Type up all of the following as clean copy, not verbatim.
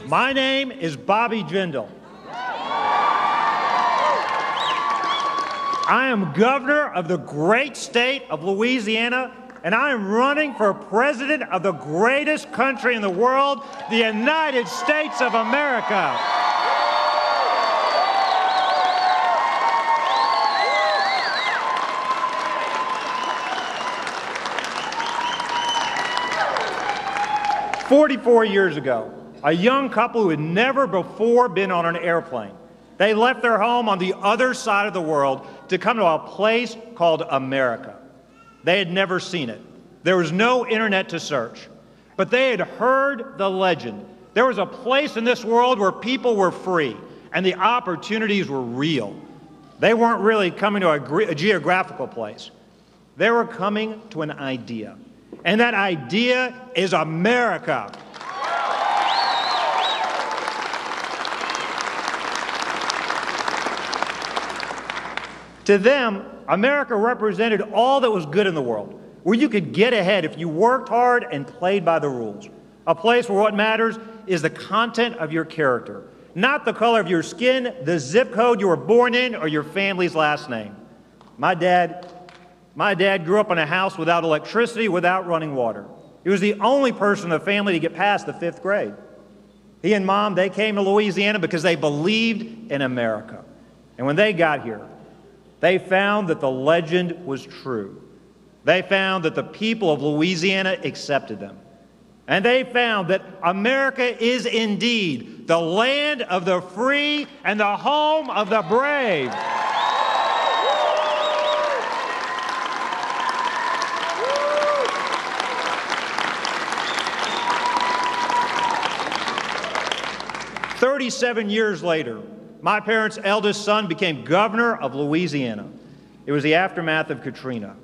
My name is Bobby Jindal. I am governor of the great state of Louisiana, and I am running for president of the greatest country in the world, the United States of America. "44 years ago, a young couple who had never before been on an airplane, they left their home on the other side of the world to come to a place called America. They had never seen it. There was no internet to search, but they had heard the legend. There was a place in this world where people were free and the opportunities were real. They weren't really coming to a geographical place. They were coming to an idea. And that idea is America. To them, America represented all that was good in the world, where you could get ahead if you worked hard and played by the rules. A place where what matters is the content of your character, not the color of your skin, the zip code you were born in, or your family's last name. My dad grew up in a house without electricity, without running water. He was the only person in the family to get past the 5th grade. He and Mom, they came to Louisiana because they believed in America. And when they got here, they found that the legend was true. They found that the people of Louisiana accepted them. And they found that America is indeed the land of the free and the home of the brave. "37 years later, my parents' eldest son became governor of Louisiana. It was the aftermath of Katrina.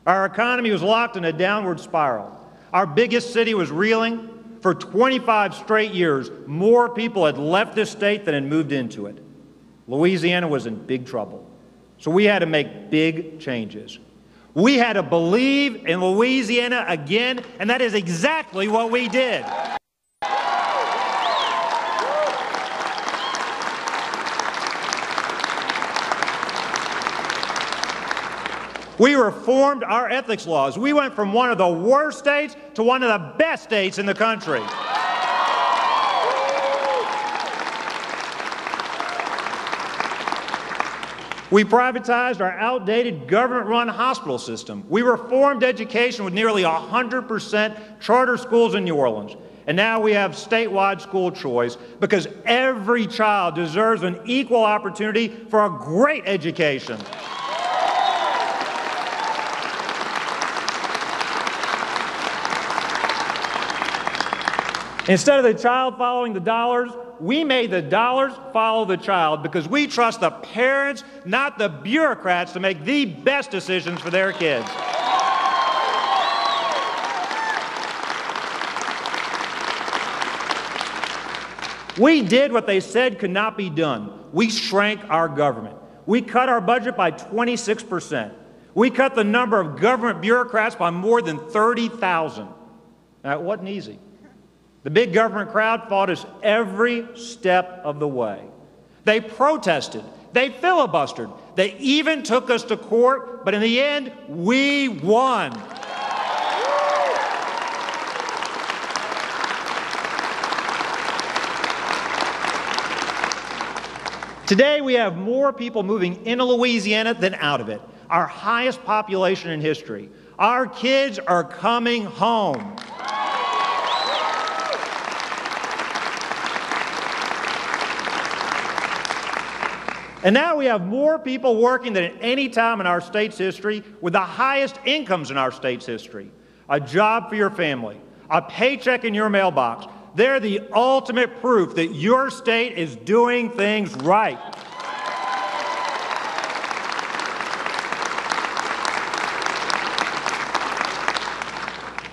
Our economy was locked in a downward spiral. Our biggest city was reeling. For 25 straight years, more people had left this state than had moved into it. Louisiana was in big trouble. So we had to make big changes. We had to believe in Louisiana again, and that is exactly what we did. We reformed our ethics laws. We went from one of the worst states to one of the best states in the country. We privatized our outdated government-run hospital system. We reformed education with nearly 100% charter schools in New Orleans. And now we have statewide school choice because every child deserves an equal opportunity for a great education. Instead of the child following the dollars, we made the dollars follow the child because we trust the parents, not the bureaucrats, to make the best decisions for their kids. We did what they said could not be done. We shrank our government. We cut our budget by 26%. We cut the number of government bureaucrats by more than 30,000. Now, it wasn't easy. The big government crowd fought us every step of the way. They protested. They filibustered. They even took us to court, but in the end, we won. Today, we have more people moving into Louisiana than out of it, our highest population in history. Our kids are coming home. And now we have more people working than at any time in our state's history, with the highest incomes in our state's history. A job for your family, a paycheck in your mailbox. They're the ultimate proof that your state is doing things right.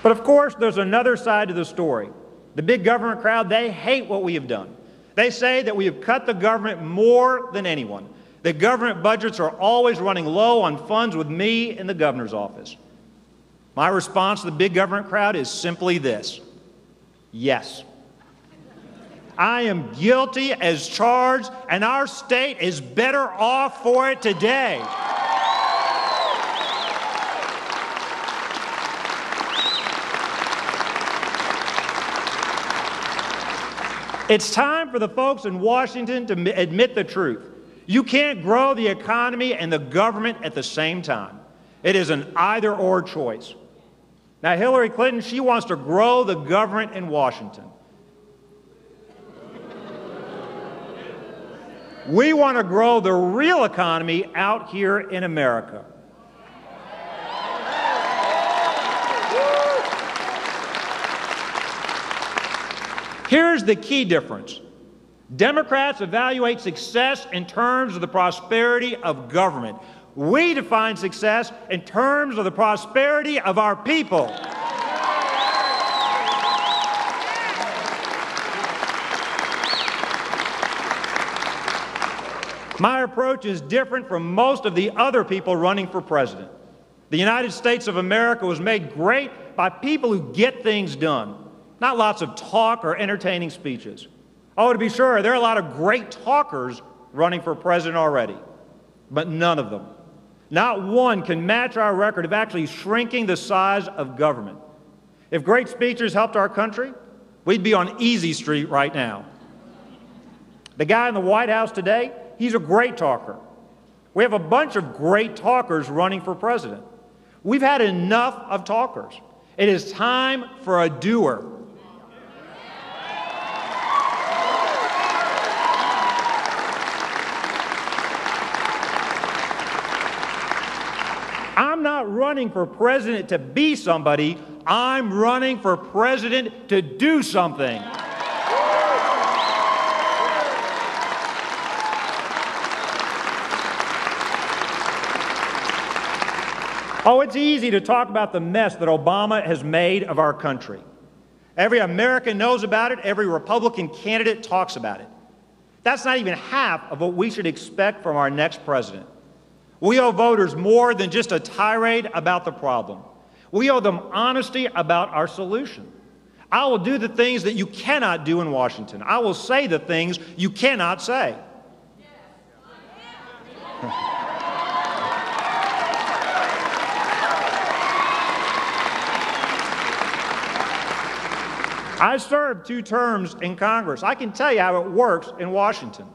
But of course, there's another side to the story. The big government crowd, they hate what we have done. They say that we have cut the government more than anyone. The government budgets are always running low on funds with me in the governor's office. My response to the big government crowd is simply this: yes. I am guilty as charged, and our state is better off for it today. It's time for the folks in Washington to admit the truth. You can't grow the economy and the government at the same time. It is an either-or choice. Now, Hillary Clinton, she wants to grow the government in Washington. We want to grow the real economy out here in America. Here's the key difference. Democrats evaluate success in terms of the prosperity of government. We define success in terms of the prosperity of our people. My approach is different from most of the other people running for president. The United States of America was made great by people who get things done, not lots of talk or entertaining speeches. Oh, to be sure, there are a lot of great talkers running for president already, but none of them, not one, can match our record of actually shrinking the size of government. If great speeches helped our country, we'd be on Easy Street right now. The guy in the White House today, he's a great talker. We have a bunch of great talkers running for president. We've had enough of talkers. It is time for a doer. I'm not running for president to be somebody. I'm running for president to do something. Oh, it's easy to talk about the mess that Obama has made of our country. Every American knows about it. Every Republican candidate talks about it. That's not even half of what we should expect from our next president. We owe voters more than just a tirade about the problem. We owe them honesty about our solution. I will do the things that you cannot do in Washington. I will say the things you cannot say. I served 2 terms in Congress. I can tell you how it works in Washington.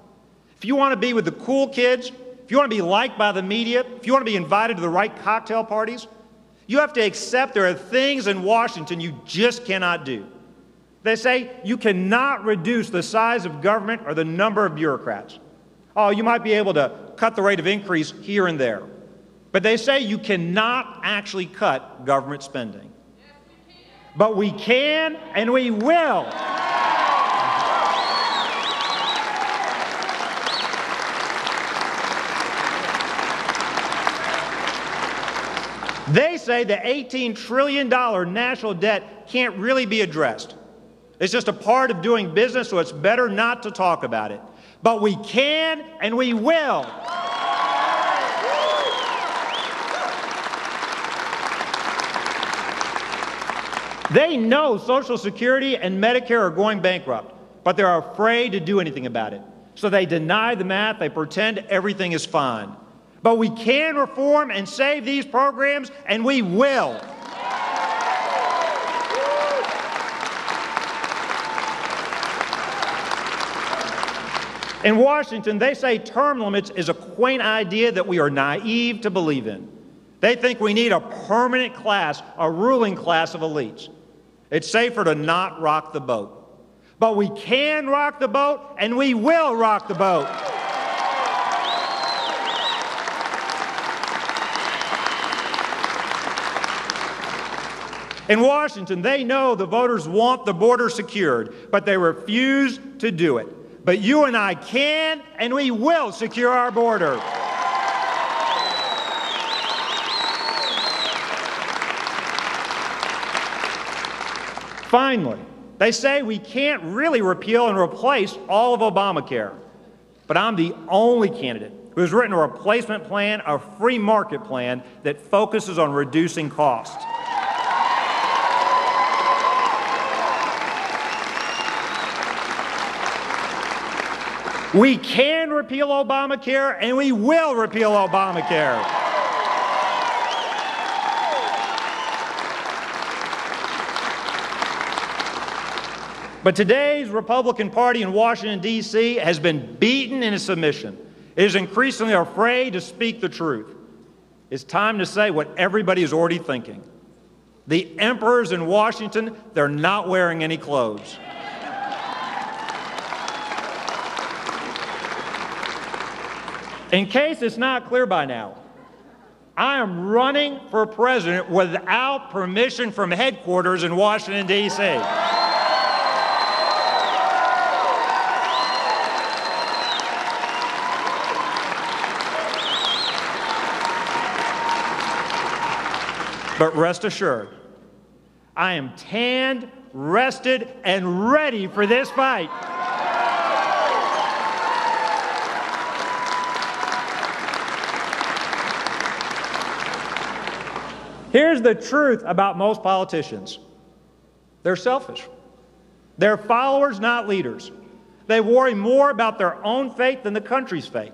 If you want to be with the cool kids, if you want to be liked by the media, if you want to be invited to the right cocktail parties, you have to accept there are things in Washington you just cannot do. They say you cannot reduce the size of government or the number of bureaucrats. Oh, you might be able to cut the rate of increase here and there. But they say you cannot actually cut government spending. But we can and we will. They say the $18 trillion national debt can't really be addressed. It's just a part of doing business, so it's better not to talk about it. But we can and we will. They know Social Security and Medicare are going bankrupt, but they're afraid to do anything about it. So they deny the math, they pretend everything is fine. But we can reform and save these programs, and we will. In Washington, they say term limits is a quaint idea that we are naive to believe in. They think we need a permanent class, a ruling class of elites. It's safer to not rock the boat. But we can rock the boat, and we will rock the boat. In Washington, they know the voters want the border secured, but they refuse to do it. But you and I can, and we will secure our border. Finally, they say we can't really repeal and replace all of Obamacare. But I'm the only candidate who has written a replacement plan, a free market plan that focuses on reducing costs. We can repeal Obamacare, and we will repeal Obamacare. But today's Republican Party in Washington, D.C. has been beaten into submission. It is increasingly afraid to speak the truth. It's time to say what everybody is already thinking. The emperors in Washington, they're not wearing any clothes. In case it's not clear by now, I am running for president without permission from headquarters in Washington, D.C. But rest assured, I am tanned, rested, and ready for this fight. Here's the truth about most politicians. They're selfish. They're followers, not leaders. They worry more about their own fate than the country's fate.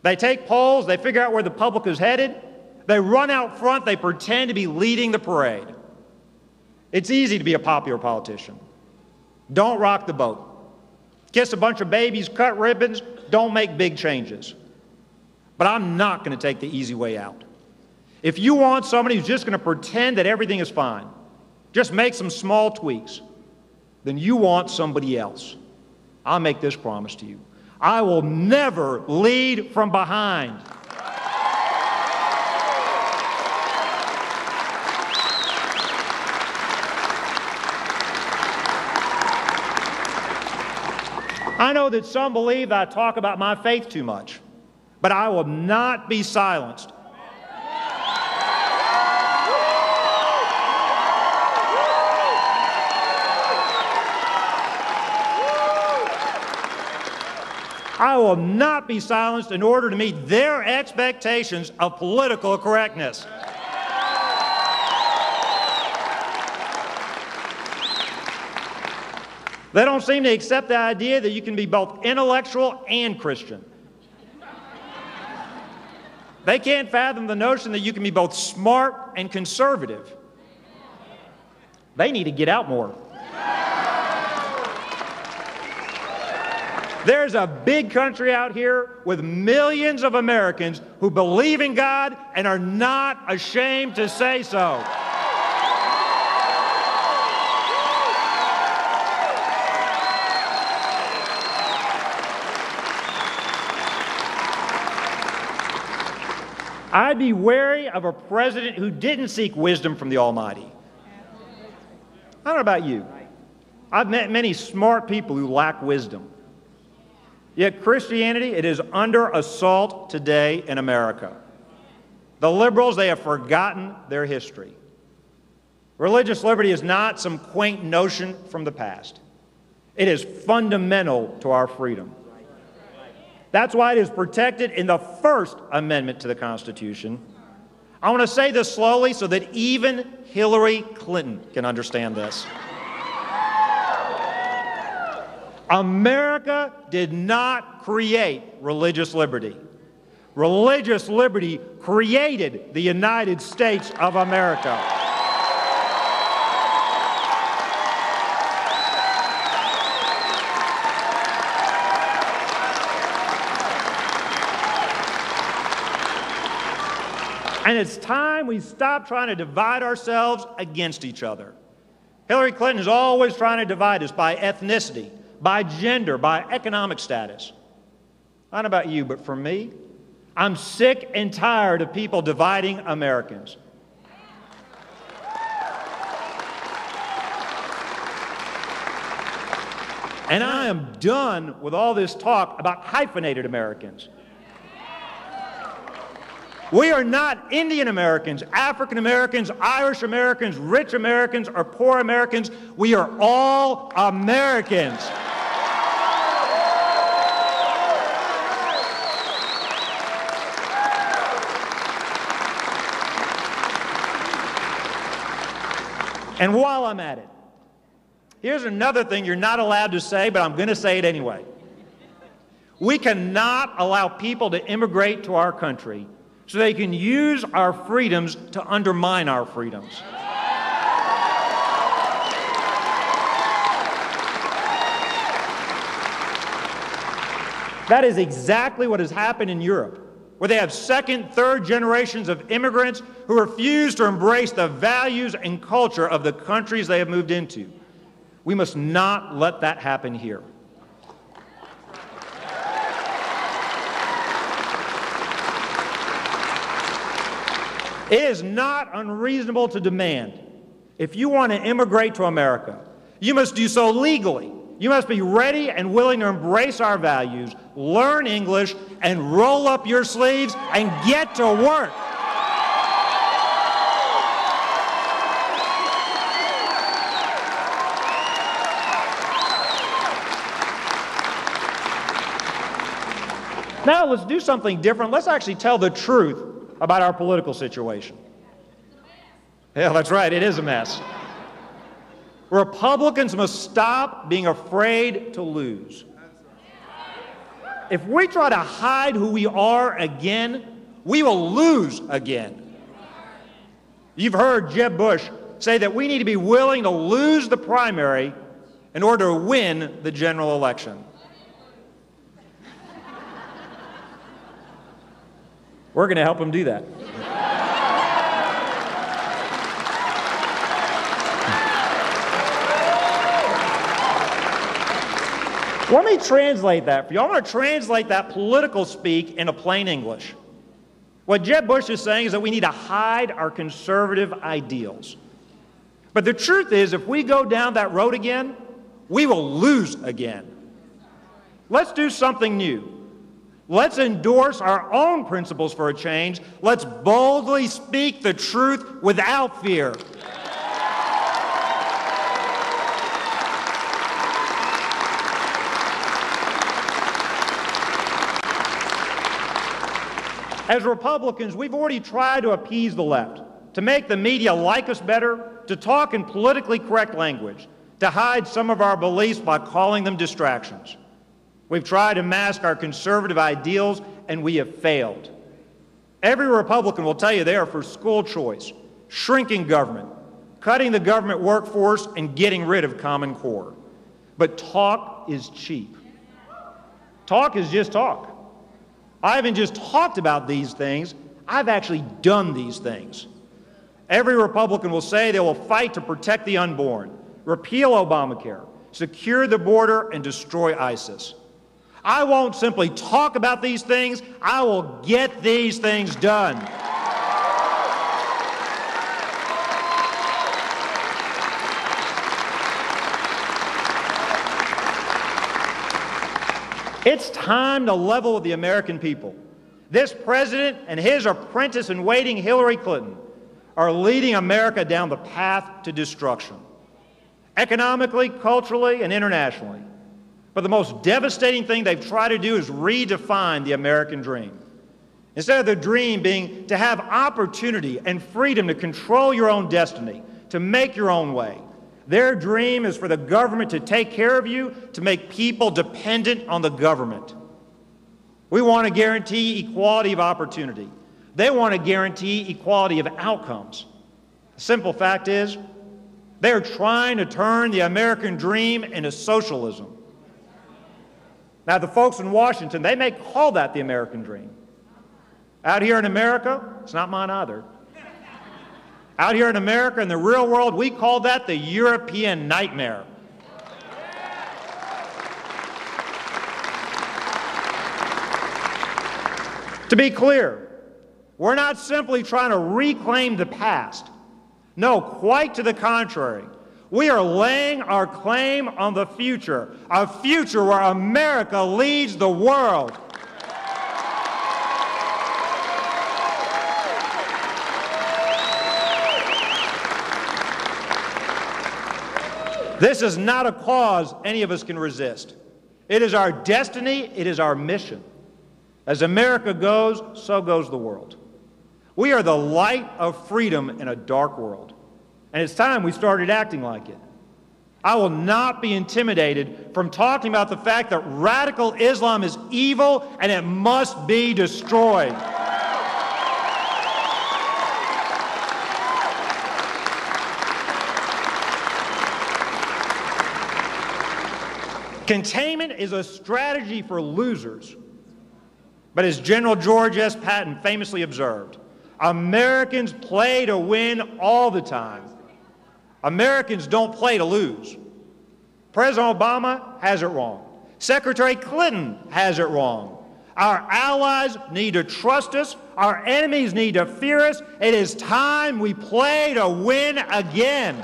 They take polls, they figure out where the public is headed, they run out front, they pretend to be leading the parade. It's easy to be a popular politician. Don't rock the boat. Kiss a bunch of babies, cut ribbons, don't make big changes. But I'm not going to take the easy way out. If you want somebody who's just going to pretend that everything is fine, just make some small tweaks, then you want somebody else. I'll make this promise to you. I will never lead from behind. I know that some believe that I talk about my faith too much, but I will not be silenced. I will not be silenced in order to meet their expectations of political correctness. They don't seem to accept the idea that you can be both intellectual and Christian. They can't fathom the notion that you can be both smart and conservative. They need to get out more. There's a big country out here with millions of Americans who believe in God and are not ashamed to say so. I'd be wary of a president who didn't seek wisdom from the Almighty. I don't know about you. I've met many smart people who lack wisdom. Yet Christianity, it is under assault today in America. The liberals, they have forgotten their history. Religious liberty is not some quaint notion from the past. It is fundamental to our freedom. That's why it is protected in the First Amendment to the Constitution. I want to say this slowly so that even Hillary Clinton can understand this. America did not create religious liberty. Religious liberty created the United States of America. And it's time we stop trying to divide ourselves against each other. Hillary Clinton is always trying to divide us by ethnicity, by gender, by economic status. I don't know about you, but for me, I'm sick and tired of people dividing Americans. And I am done with all this talk about hyphenated Americans. We are not Indian Americans, African Americans, Irish Americans, rich Americans, or poor Americans. We are all Americans. And while I'm at it, here's another thing you're not allowed to say, but I'm going to say it anyway. We cannot allow people to immigrate to our country so they can use our freedoms to undermine our freedoms. That is exactly what has happened in Europe, where they have second, third generations of immigrants who refuse to embrace the values and culture of the countries they have moved into. We must not let that happen here. It is not unreasonable to demand, if you want to immigrate to America, you must do so legally. You must be ready and willing to embrace our values, learn English, and roll up your sleeves and get to work. Now let's do something different. Let's actually tell the truth about our political situation. Yeah, that's right, it is a mess. Republicans must stop being afraid to lose. If we try to hide who we are again, we will lose again. You've heard Jeb Bush say that we need to be willing to lose the primary in order to win the general election. We're going to help him do that. Let me translate that for you. I want to translate that political speak into plain English. What Jeb Bush is saying is that we need to hide our conservative ideals. But the truth is, if we go down that road again, we will lose again. Let's do something new. Let's endorse our own principles for a change. Let's boldly speak the truth without fear. As Republicans, we've already tried to appease the left, to make the media like us better, to talk in politically correct language, to hide some of our beliefs by calling them distractions. We've tried to mask our conservative ideals, and we have failed. Every Republican will tell you they are for school choice, shrinking government, cutting the government workforce, and getting rid of Common Core. But talk is cheap. Talk is just talk. I haven't just talked about these things, I've actually done these things. Every Republican will say they will fight to protect the unborn, repeal Obamacare, secure the border, and destroy ISIS. I won't simply talk about these things, I will get these things done. It's time to level with the American people. This president and his apprentice-in-waiting Hillary Clinton are leading America down the path to destruction, economically, culturally, and internationally. But the most devastating thing they've tried to do is redefine the American dream. Instead of the dream being to have opportunity and freedom to control your own destiny, to make your own way, their dream is for the government to take care of you, to make people dependent on the government. We want to guarantee equality of opportunity. They want to guarantee equality of outcomes. The simple fact is, they're trying to turn the American dream into socialism. Now, the folks in Washington, they may call that the American dream. Out here in America, it's not mine either. Out here in America, in the real world, we call that the European nightmare. To be clear, we're not simply trying to reclaim the past. No, quite to the contrary. We are laying our claim on the future, a future where America leads the world. This is not a cause any of us can resist. It is our destiny, it is our mission. As America goes, so goes the world. We are the light of freedom in a dark world, and it's time we started acting like it. I will not be intimidated from talking about the fact that radical Islam is evil and it must be destroyed. Containment is a strategy for losers. But as General George S. Patton famously observed, Americans play to win all the time. Americans don't play to lose. President Obama has it wrong. Secretary Clinton has it wrong. Our allies need to trust us. Our enemies need to fear us. It is time we play to win again.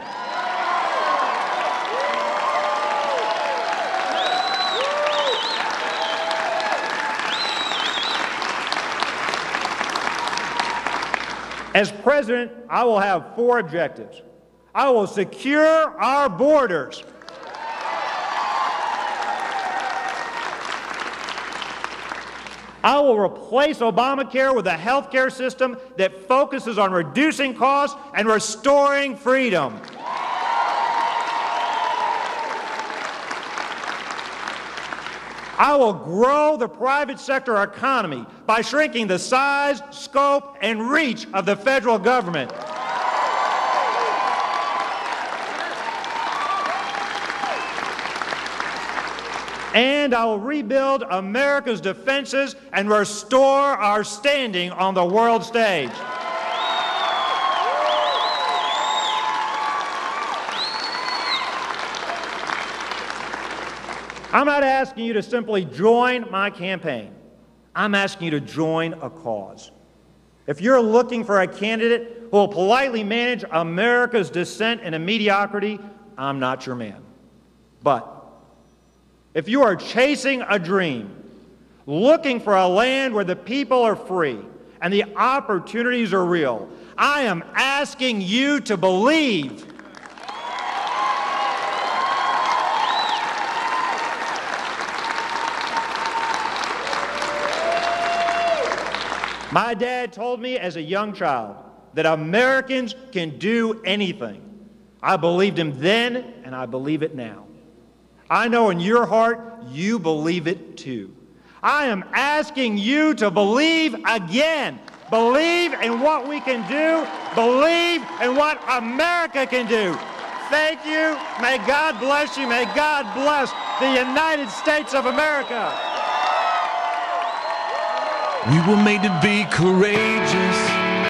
As president, I will have 4 objectives. I will secure our borders. I will replace Obamacare with a health care system that focuses on reducing costs and restoring freedom. I will grow the private sector economy by shrinking the size, scope, and reach of the federal government. And I will rebuild America's defenses and restore our standing on the world stage. I'm not asking you to simply join my campaign. I'm asking you to join a cause. If you're looking for a candidate who will politely manage America's descent into mediocrity, I'm not your man. But if you are chasing a dream, looking for a land where the people are free and the opportunities are real, I am asking you to believe. My dad told me as a young child that Americans can do anything. I believed him then, and I believe it now. I know in your heart you believe it too. I am asking you to believe again. Believe in what we can do. Believe in what America can do. Thank you. May God bless you. May God bless the United States of America. We were made to be courageous.